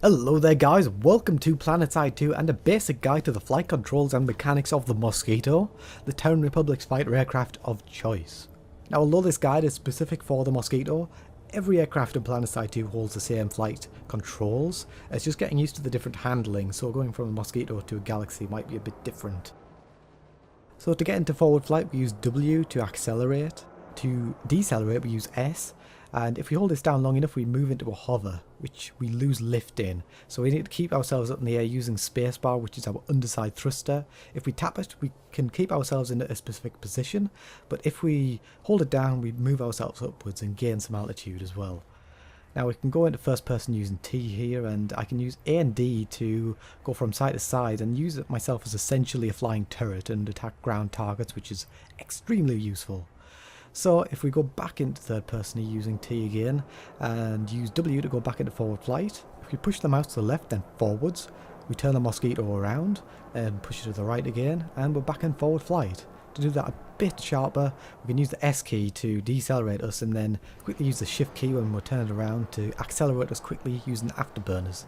Hello there guys, welcome to Planetside 2 and a basic guide to the flight controls and mechanics of the Mosquito, the Terran Republic's fighter aircraft of choice. Now although this guide is specific for the Mosquito, every aircraft in Planetside 2 holds the same flight controls. It's just getting used to the different handling, so going from a Mosquito to a Galaxy might be a bit different. So to get into forward flight we use W to accelerate, to decelerate we use S, and if we hold this down long enough we move into a hover, which we lose lift in. So we need to keep ourselves up in the air using spacebar, which is our underside thruster. If we tap it we can keep ourselves in a specific position, but if we hold it down we move ourselves upwards and gain some altitude as well. Now we can go into first person using T here, and I can use A and D to go from side to side and use it myself as essentially a flying turret and attack ground targets, which is extremely useful. So if we go back into third person using T again and use W to go back into forward flight, if we push the mouse to the left then forwards, we turn the Mosquito around and push it to the right again and we're back in forward flight. To do that a bit sharper, we can use the S key to decelerate us and then quickly use the shift key when we're turning around to accelerate us quickly using afterburners.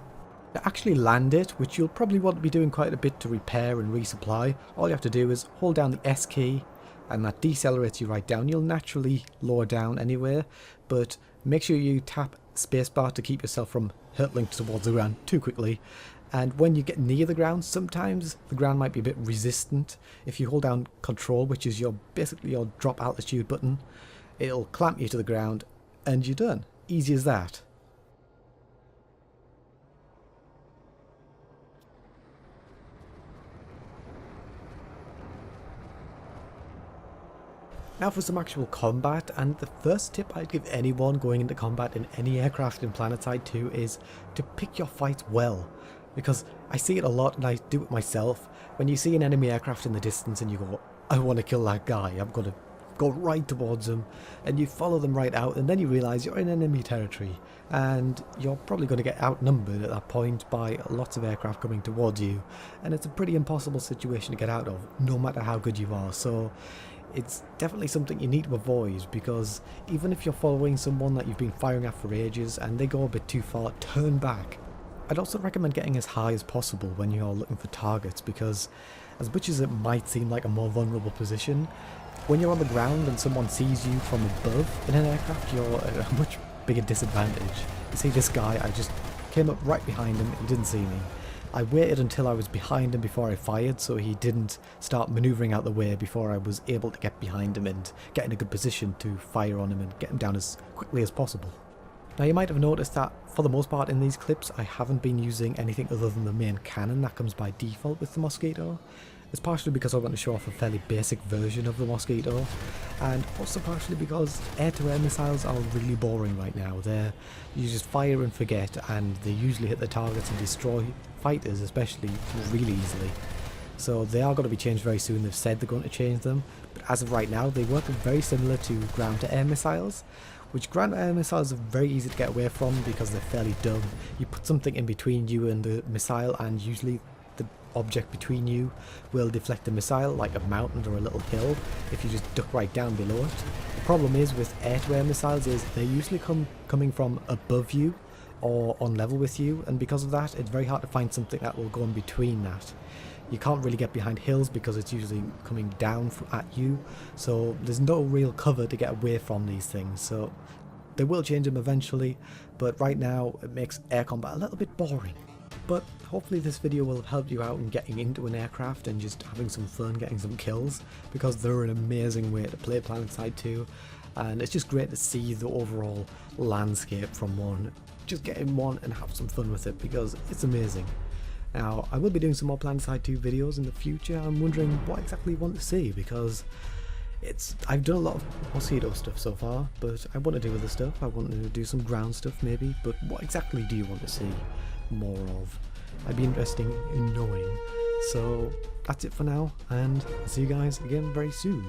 To actually land it, which you'll probably want to be doing quite a bit to repair and resupply, all you have to do is hold down the S key and that decelerates you right down. You'll naturally lower down anywhere, but make sure you tap spacebar to keep yourself from hurtling towards the ground too quickly. And when you get near the ground, sometimes the ground might be a bit resistant. If you hold down control, which is basically your drop altitude button, it'll clamp you to the ground and you're done. Easy as that. Now for some actual combat, and the first tip I'd give anyone going into combat in any aircraft in Planetside 2 is to pick your fights well. Because I see it a lot and I do it myself. When you see an enemy aircraft in the distance and you go, I want to kill that guy, I'm going to go right towards them, and you follow them right out and then you realise you're in enemy territory and you're probably going to get outnumbered at that point by lots of aircraft coming towards you, and it's a pretty impossible situation to get out of no matter how good you are. So it's definitely something you need to avoid, because even if you're following someone that you've been firing at for ages and they go a bit too far, turn back. I'd also recommend getting as high as possible when you're looking for targets, because as much as it might seem like a more vulnerable position, when you're on the ground and someone sees you from above in an aircraft, you're at a much bigger disadvantage. You see this guy, I just came up right behind him, he didn't see me. I waited until I was behind him before I fired, so he didn't start manoeuvring out the way before I was able to get behind him and get in a good position to fire on him and get him down as quickly as possible. Now you might have noticed that for the most part in these clips I haven't been using anything other than the main cannon that comes by default with the Mosquito. It's partially because I want to show off a fairly basic version of the Mosquito, and also partially because air-to-air missiles are really boring right now. You just fire and forget, and they usually hit the targets and destroy fighters especially really easily. So they are going to be changed very soon. They've said they're going to change them, but as of right now they work very similar to ground-to-air missiles, which ground-to-air missiles are very easy to get away from because they're fairly dumb. You put something in between you and the missile and usually the object between you will deflect the missile, like a mountain or a little hill, if you just duck right down below it. The problem is with air-to-air missiles is they're usually coming from above you or on level with you, and because of that it's very hard to find something that will go in between that. You can't really get behind hills because it's usually coming down at you, so there's no real cover to get away from these things. So they will change them eventually, but right now it makes air combat a little bit boring. But hopefully this video will have helped you out in getting into an aircraft and just having some fun, getting some kills, because they're an amazing way to play Planetside 2, and it's just great to see the overall landscape from one. Just get in one and have some fun with it because it's amazing. Now, I will be doing some more Planetside 2 videos in the future. I'm wondering what exactly you want to see, because I've done a lot of Mosquito stuff so far, but I want to do other stuff. I want to do some ground stuff maybe, but what exactly do you want to see more of? I'd be interested in knowing. So that's it for now, and I'll see you guys again very soon.